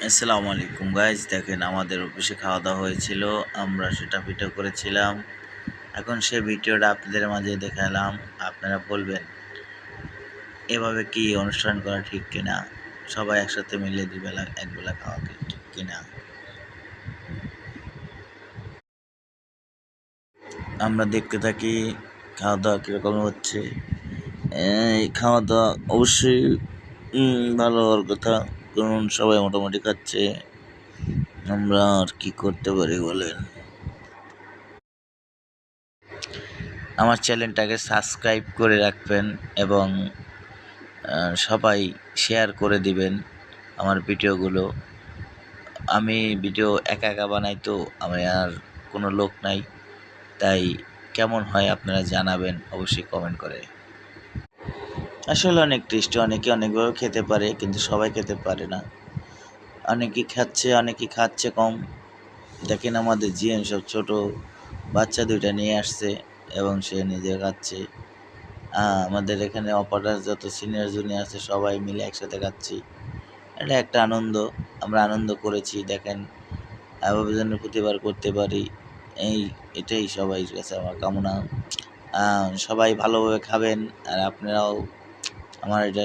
আসসালামু আলাইকুম গাইজ, দেখেন আমাদের অফিসে খাওয়া দাওয়া হয়েছিল, আমরা সেটা ভিডিও করেছিলাম। এখন সে ভিডিওটা আপনাদের মাঝে দেখালাম। আপনারা বলবেন এভাবে কি অনুষ্ঠান করা ঠিক কিনা, সবাই একসাথে মিলে দুবেলা একবেলা খাওয়া কি ঠিক কিনা। আমরা দেখতে থাকি খাওয়া দাওয়া কীরকম হচ্ছে। এই খাওয়া দাওয়া অবশ্যই ভালো হওয়ার কথা, কারণ সবাই মোটামুটি খাচ্ছে। আমরা আর কি করতে পারি বলেন। আমার চ্যানেলটাকে সাবস্ক্রাইব করে রাখবেন এবং সবাই শেয়ার করে দিবেন আমার ভিডিওগুলো। আমি ভিডিও একা একা বানাই, তো আমি আর কোনো লোক নাই, তাই কেমন হয় আপনারা জানাবেন অবশ্যই কমেন্ট করে। আসলে অনেক টেস্টি, অনেকে অনেকভাবে খেতে পারে কিন্তু সবাই খেতে পারে না। অনেকেই খাচ্ছে, অনেকেই খাচ্ছে কম। দেখেন আমাদের জিএম সব ছোট বাচ্চা দুইটা নিয়ে আসছে এবং সে নিজে খাচ্ছে। আমাদের এখানে অপারেটর যত সিনিয়র জুনিয়র আছে সবাই মিলে একসাথে খাচ্ছি। এটা একটা আনন্দ, আমরা আনন্দ করেছি। দেখেন এভাবে যেন প্রতিবার করতে পারি, এটাই সবাই কাছে আমার কামনা। সবাই ভালোভাবে খাবেন আর আপনারাও আমার এটা